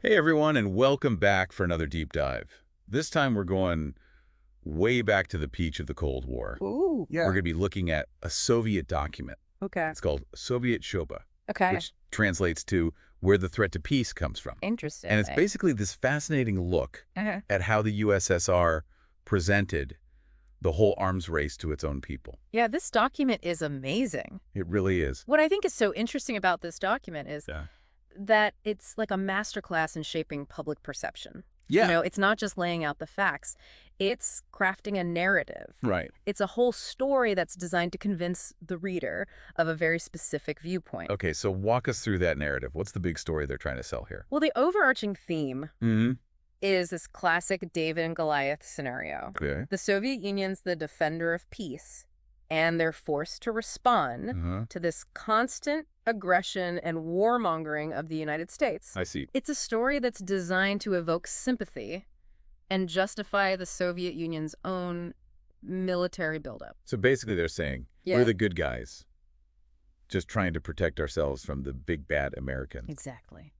Hey everyone, and welcome back for another deep dive. This time we're going way back to the peach of the Cold War. Ooh. We're going to be looking at a Soviet document. Okay. It's called Soviet Shoba, Okay. which translates to where the threat to peace comes from. Interesting. And it's basically this fascinating look Uh-huh. at how the USSR presented the whole arms race to its own people. Yeah, this document is amazing. It really is. What I think is so interesting about this document is Yeah. that it's like a masterclass in shaping public perception. Yeah. You know, it's not just laying out the facts. It's crafting a narrative. Right. It's a whole story that's designed to convince the reader of a very specific viewpoint. Okay, so walk us through that narrative. What's the big story they're trying to sell here? Well, the overarching theme Mm-hmm. is this classic David and Goliath scenario. Okay. The Soviet Union's the defender of peace, and they're forced to respond Uh-huh. to this constant aggression and warmongering of the United States. I see. It's a story that's designed to evoke sympathy and justify the Soviet Union's own military buildup. So basically they're saying, Yeah. we're the good guys, just trying to protect ourselves from the big bad Americans. Exactly.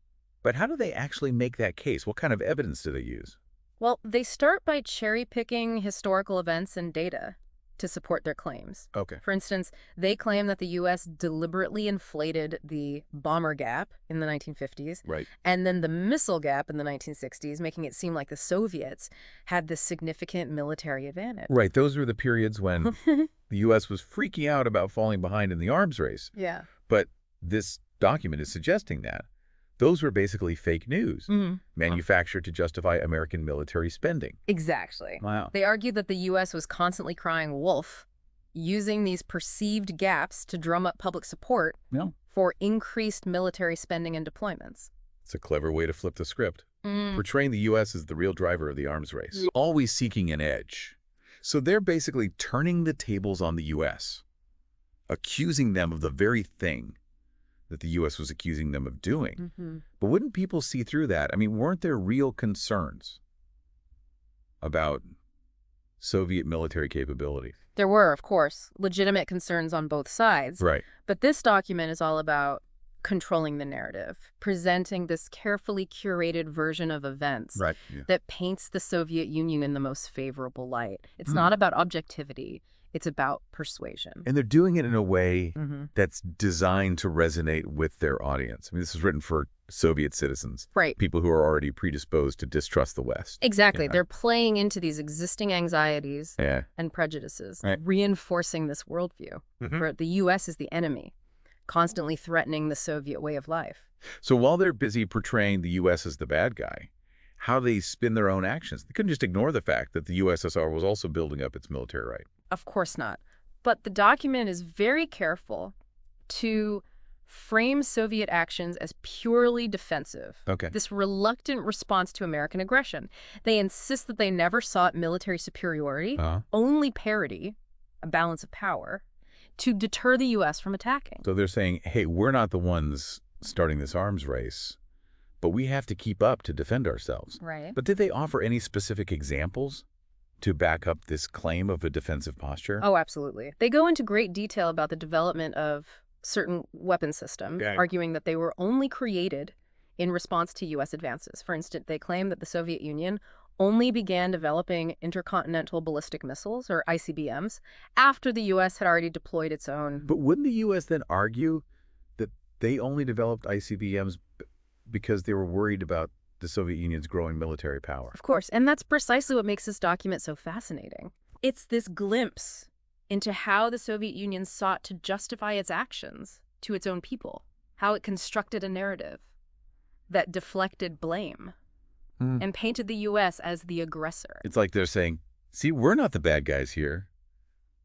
But how do they actually make that case? What kind of evidence do they use? Well, they start by cherry-picking historical events and data to support their claims. Okay. For instance, they claim that the U.S. deliberately inflated the bomber gap in the 1950s Right. and then the missile gap in the 1960s, making it seem like the Soviets had this significant military advantage. Right. Those were the periods when the U.S. was freaking out about falling behind in the arms race. Yeah. But this document is suggesting that those were basically fake news, manufactured to justify American military spending. Exactly. Wow. They argued that the U.S. was constantly crying wolf, using these perceived gaps to drum up public support Yeah. for increased military spending and deployments. It's a clever way to flip the script. Portraying the U.S. as the real driver of the arms race, always seeking an edge. So they're basically turning the tables on the U.S., accusing them of the very thing that the U.S. was accusing them of doing. But wouldn't people see through that? I mean, weren't there real concerns about Soviet military capability? There were, of course, legitimate concerns on both sides. Right. But this document is all about controlling the narrative, presenting this carefully curated version of events Right. Yeah. that paints the Soviet Union in the most favorable light. It's not about objectivity. It's about persuasion. And they're doing it in a way Mm-hmm. that's designed to resonate with their audience. I mean, this is written for Soviet citizens, Right. people who are already predisposed to distrust the West. Exactly. Yeah. They're playing into these existing anxieties Yeah. and prejudices, Right. reinforcing this worldview. For the U.S. is the enemy, constantly threatening the Soviet way of life. So while they're busy portraying the U.S. as the bad guy, how they spin their own actions. They couldn't just ignore the fact that the USSR was also building up its military right. Of course not. But the document is very careful to frame Soviet actions as purely defensive. Okay. This reluctant response to American aggression. They insist that they never sought military superiority, only parity, a balance of power, to deter the U.S. from attacking. So they're saying, hey, we're not the ones starting this arms race, but we have to keep up to defend ourselves. Right. But did they offer any specific examples to back up this claim of a defensive posture? Oh, absolutely. They go into great detail about the development of certain weapon systems, Okay. arguing that they were only created in response to U.S. advances. For instance, they claim that the Soviet Union only began developing intercontinental ballistic missiles, or ICBMs, after the U.S. had already deployed its own. But wouldn't the U.S. then argue that they only developed ICBMs because they were worried about the Soviet Union's growing military power? Of course, and that's precisely what makes this document so fascinating. It's this glimpse into how the Soviet Union sought to justify its actions to its own people, how it constructed a narrative that deflected blame and painted the U.S. as the aggressor. It's like they're saying, see, we're not the bad guys here.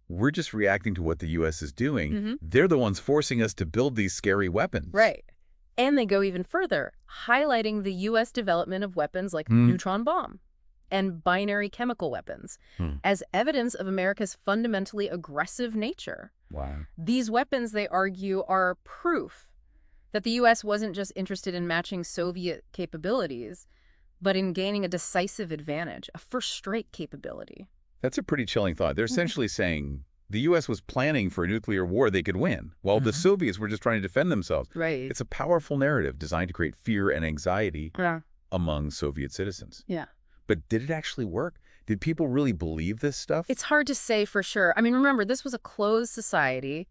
We're just reacting to what the U.S. is doing. They're the ones forcing us to build these scary weapons. Right. And they go even further, highlighting the U.S. development of weapons like neutron bomb and binary chemical weapons as evidence of America's fundamentally aggressive nature. Wow. These weapons, they argue, are proof that the U.S. wasn't just interested in matching Soviet capabilities, but in gaining a decisive advantage, a first-rate capability. That's a pretty chilling thought. They're essentially saying the U.S. was planning for a nuclear war they could win, while the Soviets were just trying to defend themselves. Right. It's a powerful narrative designed to create fear and anxiety among Soviet citizens. Yeah. But did it actually work? Did people really believe this stuff? It's hard to say for sure. I mean, remember, this was a closed society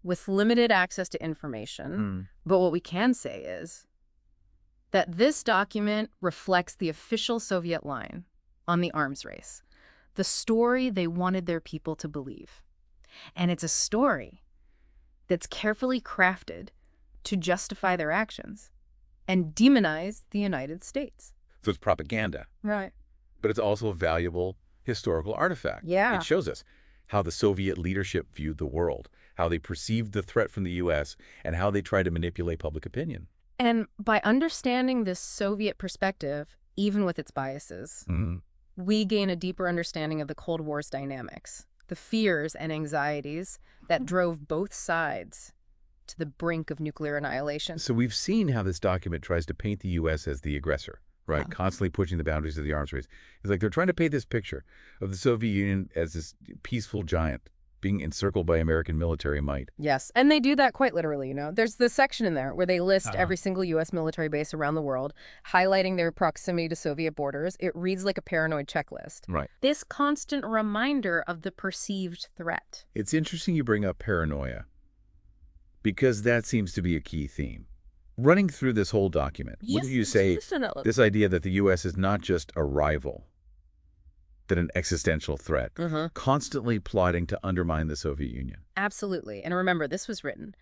with limited access to information. But what we can say is that this document reflects the official Soviet line on the arms race, the story they wanted their people to believe. And it's a story that's carefully crafted to justify their actions and demonize the United States. So it's propaganda. Right. But it's also a valuable historical artifact. Yeah. It shows us how the Soviet leadership viewed the world, how they perceived the threat from the U.S., and how they tried to manipulate public opinion. And by understanding this Soviet perspective, even with its biases, we gain a deeper understanding of the Cold War's dynamics, the fears and anxieties that drove both sides to the brink of nuclear annihilation. So we've seen how this document tries to paint the U.S. as the aggressor, right? Yeah. Constantly pushing the boundaries of the arms race. It's like they're trying to paint this picture of the Soviet Union as this peaceful giant being encircled by American military might. Yes, and they do that quite literally, you know. There's this section in there where they list every single U.S. military base around the world, highlighting their proximity to Soviet borders. It reads like a paranoid checklist. Right. This constant reminder of the perceived threat. It's interesting you bring up paranoia, because that seems to be a key theme. Running through this whole document, wouldn't you say this idea that the U.S. is not just a rival, but an existential threat, constantly plotting to undermine the Soviet Union? Absolutely. And remember, this was written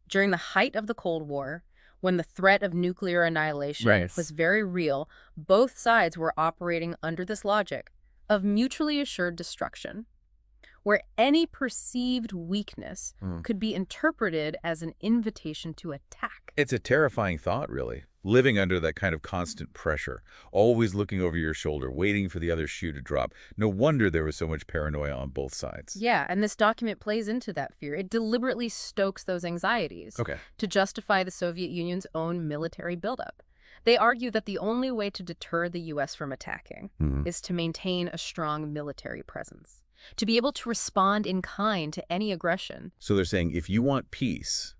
during the height of the Cold War, when the threat of nuclear annihilation was very real. Both sides were operating under this logic of mutually assured destruction, where any perceived weakness could be interpreted as an invitation to attack. It's a terrifying thought, really. Living under that kind of constant pressure, always looking over your shoulder, waiting for the other shoe to drop. No wonder there was so much paranoia on both sides. Yeah, and this document plays into that fear. It deliberately stokes those anxieties to justify the Soviet Union's own military buildup. They argue that the only way to deter the U.S. from attacking is to maintain a strong military presence, to be able to respond in kind to any aggression. So they're saying, if you want peace,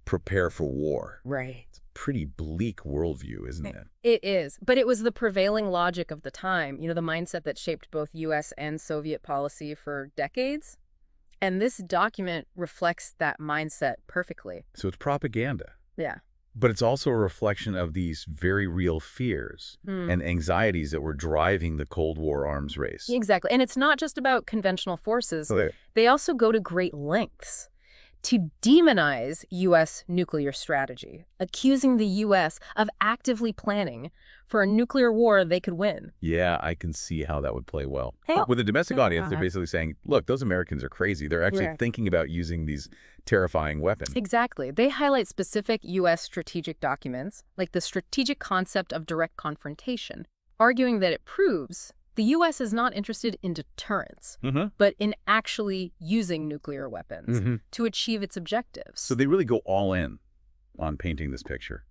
prepare for war. Right. It's a pretty bleak worldview, isn't it? It is, but it was the prevailing logic of the time, you know, the mindset that shaped both U.S. and Soviet policy for decades. And this document reflects that mindset perfectly. So it's propaganda. Yeah. But it's also a reflection of these very real fears and anxieties that were driving the Cold War arms race. Exactly. And it's not just about conventional forces. They also go to great lengths to demonize U.S. nuclear strategy, accusing the U.S. of actively planning for a nuclear war they could win. Yeah, I can see how that would play well. With a domestic audience, they're basically saying, look, those Americans are crazy. They're actually thinking about using these terrifying weapons. Exactly. They highlight specific U.S. strategic documents, like the strategic concept of direct confrontation, arguing that it proves the U.S. is not interested in deterrence, but in actually using nuclear weapons to achieve its objectives. So they really go all in on painting this picture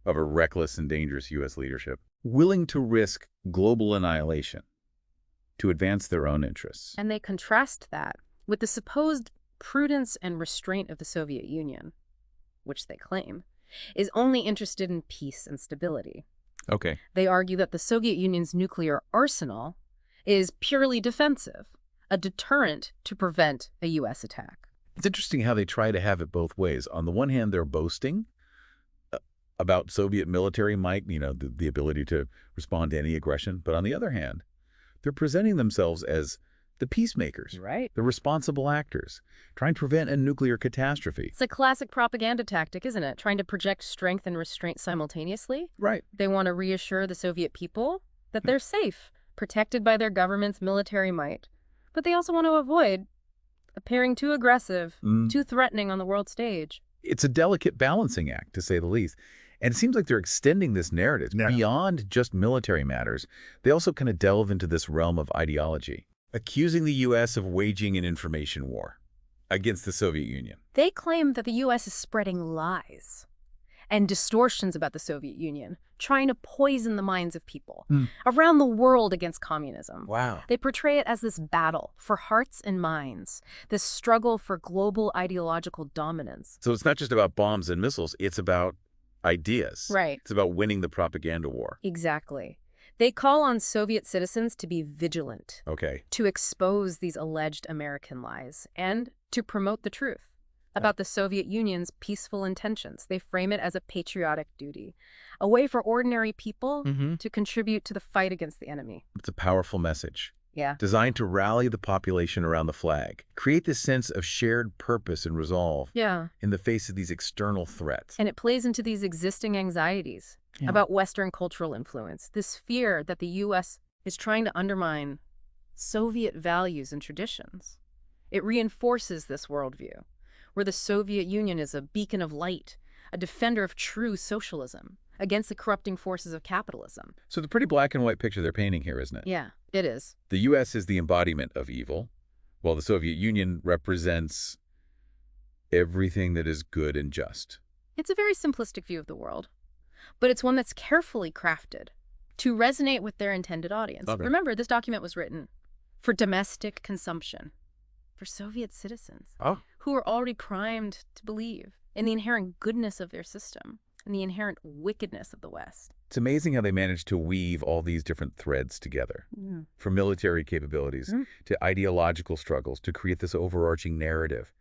of a reckless and dangerous U.S. leadership, willing to risk global annihilation to advance their own interests. And they contrast that with the supposed prudence and restraint of the Soviet Union, which they claim is only interested in peace and stability. Okay. They argue that the Soviet Union's nuclear arsenal is purely defensive, a deterrent to prevent a U.S. attack. It's interesting how they try to have it both ways. On the one hand, they're boasting about Soviet military might, you know, the ability to respond to any aggression. But on the other hand, they're presenting themselves as the peacemakers, the responsible actors, trying to prevent a nuclear catastrophe. It's a classic propaganda tactic, isn't it? Trying to project strength and restraint simultaneously. Right. They want to reassure the Soviet people that they're safe, protected by their government's military might. But they also want to avoid appearing too aggressive, too threatening on the world stage. It's a delicate balancing act, to say the least. And it seems like they're extending this narrative beyond just military matters. They also kind of delve into this realm of ideology, accusing the U.S. of waging an information war against the Soviet Union. They claim that the U.S. is spreading lies and distortions about the Soviet Union, trying to poison the minds of people around the world against communism. Wow. They portray it as this battle for hearts and minds, this struggle for global ideological dominance. So it's not just about bombs and missiles, it's about ideas. Right. It's about winning the propaganda war. Exactly. They call on Soviet citizens to be vigilant, Okay. to expose these alleged American lies, and to promote the truth about the Soviet Union's peaceful intentions. They frame it as a patriotic duty, a way for ordinary people to contribute to the fight against the enemy. It's a powerful message. Yeah. Designed to rally the population around the flag, create this sense of shared purpose and resolve Yeah. in the face of these external threats. And it plays into these existing anxieties about Western cultural influence, this fear that the U.S. is trying to undermine Soviet values and traditions. It reinforces this worldview, where the Soviet Union is a beacon of light, a defender of true socialism against the corrupting forces of capitalism. So it's a pretty black and white picture they're painting here, isn't it? Yeah, it is. The U.S. is the embodiment of evil, while the Soviet Union represents everything that is good and just. It's a very simplistic view of the world, but it's one that's carefully crafted to resonate with their intended audience. Okay. Remember, this document was written for domestic consumption, for Soviet citizens who are already primed to believe in the inherent goodness of their system and the inherent wickedness of the West. It's amazing how they managed to weave all these different threads together, from military capabilities to ideological struggles, to create this overarching narrative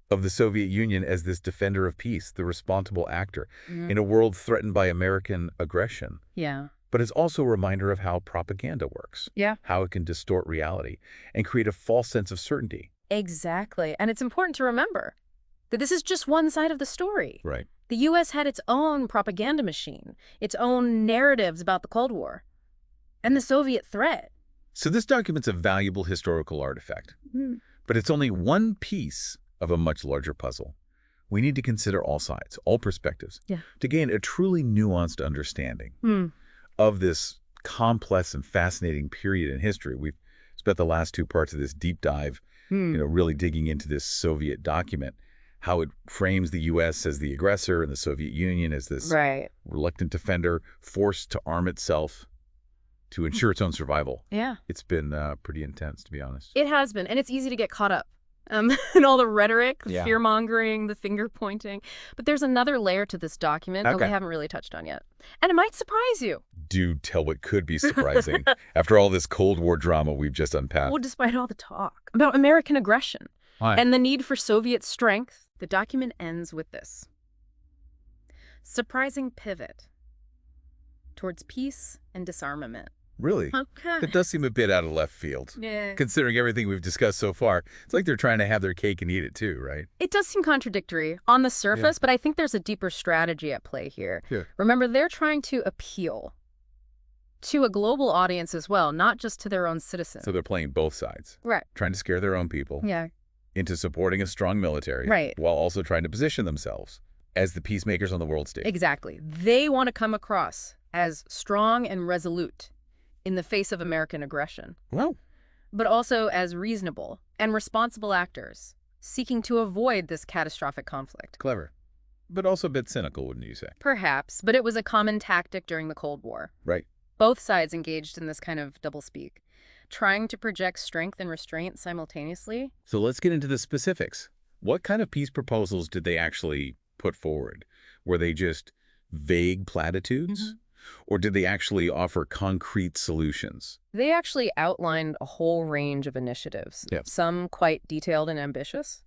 of the Soviet Union as this defender of peace, the responsible actor in a world threatened by American aggression. Yeah. But it's also a reminder of how propaganda works, how it can distort reality and create a false sense of certainty. Exactly. And it's important to remember that this is just one side of the story. Right. The U.S. had its own propaganda machine, its own narratives about the Cold War, and the Soviet threat. So this document's a valuable historical artifact, but it's only one piece of a much larger puzzle. We need to consider all sides, all perspectives, to gain a truly nuanced understanding of this complex and fascinating period in history. We've spent the last two parts of this deep dive, really digging into this Soviet document, how it frames the U.S. as the aggressor and the Soviet Union as this reluctant defender forced to arm itself to ensure its own survival. Yeah. It's been pretty intense, to be honest. It has been, and it's easy to get caught up in all the rhetoric, the fear-mongering, the finger-pointing. But there's another layer to this document that we haven't really touched on yet. And it might surprise you. Do tell what could be surprising after all this Cold War drama we've just unpacked. Well, despite all the talk about American aggression and the need for Soviet strength, the document ends with this surprising pivot towards peace and disarmament. Really? Okay. That does seem a bit out of left field. Yeah. Considering everything we've discussed so far, it's like they're trying to have their cake and eat it too, right? It does seem contradictory on the surface, but I think there's a deeper strategy at play here. Remember, they're trying to appeal to a global audience as well, not just to their own citizens. So they're playing both sides. Right. Trying to scare their own people into supporting a strong military, while also trying to position themselves as the peacemakers on the world stage. Exactly. They want to come across as strong and resolute in the face of American aggression. Well, but also as reasonable and responsible actors seeking to avoid this catastrophic conflict. Clever. But also a bit cynical, wouldn't you say? Perhaps, but it was a common tactic during the Cold War. Right. Both sides engaged in this kind of doublespeak, trying to project strength and restraint simultaneously. So let's get into the specifics. What kind of peace proposals did they actually put forward? Were they just vague platitudes? Or did they actually offer concrete solutions? They actually outlined a whole range of initiatives, some quite detailed and ambitious.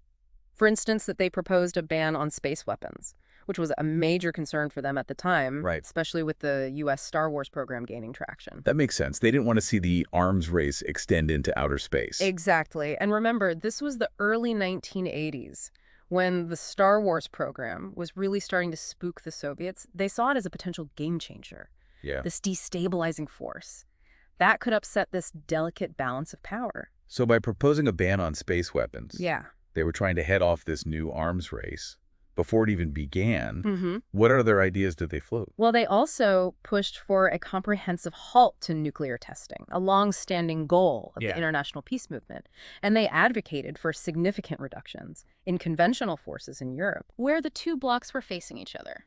For instance, that they proposed a ban on space weapons, which was a major concern for them at the time, especially with the U.S. Star Wars program gaining traction. That makes sense. They didn't want to see the arms race extend into outer space. Exactly. And remember, this was the early 1980s. When the Star Wars program was really starting to spook the Soviets, they saw it as a potential game changer. This destabilizing force. That could upset this delicate balance of power. So by proposing a ban on space weapons, they were trying to head off this new arms race before it even began. What other ideas did they float? Well, they also pushed for a comprehensive halt to nuclear testing, a long-standing goal of the international peace movement. And they advocated for significant reductions in conventional forces in Europe, where the two blocs were facing each other,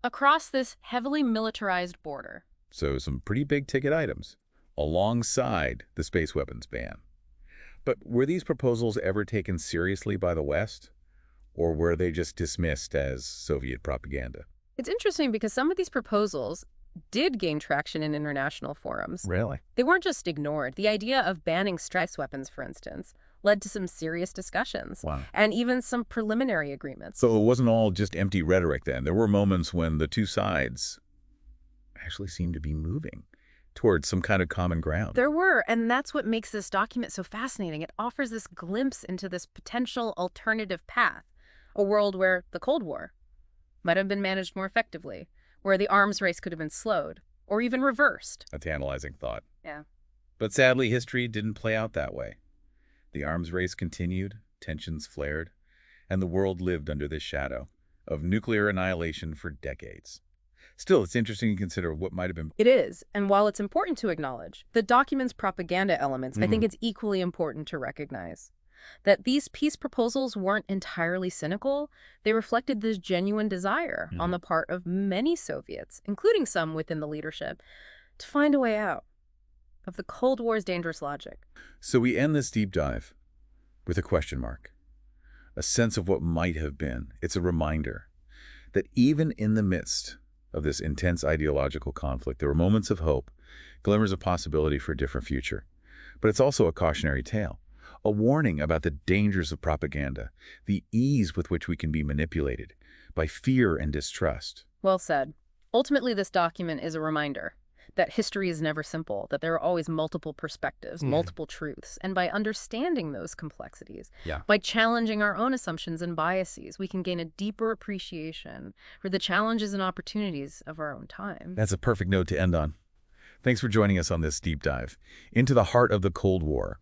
across this heavily militarized border. So some pretty big-ticket items, alongside the space weapons ban. But were these proposals ever taken seriously by the West? Or were they just dismissed as Soviet propaganda? It's interesting because some of these proposals did gain traction in international forums. Really? They weren't just ignored. The idea of banning strike weapons, for instance, led to some serious discussions Wow. and even some preliminary agreements. So it wasn't all just empty rhetoric then. There were moments when the two sides actually seemed to be moving towards some kind of common ground. There were, and that's what makes this document so fascinating. It offers this glimpse into this potential alternative path, a world where the Cold War might have been managed more effectively, where the arms race could have been slowed or even reversed. A tantalizing thought. Yeah. But sadly, history didn't play out that way. The arms race continued, tensions flared, and the world lived under this shadow of nuclear annihilation for decades. Still, it's interesting to consider what might have been. It is, and while it's important to acknowledge the document's propaganda elements, I think it's equally important to recognize that these peace proposals weren't entirely cynical. They reflected this genuine desire on the part of many Soviets, including some within the leadership, to find a way out of the Cold War's dangerous logic. So we end this deep dive with a question mark, a sense of what might have been. It's a reminder that even in the midst of this intense ideological conflict, there were moments of hope, glimmers of possibility for a different future. But it's also a cautionary tale, a warning about the dangers of propaganda, the ease with which we can be manipulated by fear and distrust. Well said. Ultimately, this document is a reminder that history is never simple, that there are always multiple perspectives, multiple truths. And by understanding those complexities, by challenging our own assumptions and biases, we can gain a deeper appreciation for the challenges and opportunities of our own time. That's a perfect note to end on. Thanks for joining us on this deep dive into the heart of the Cold War,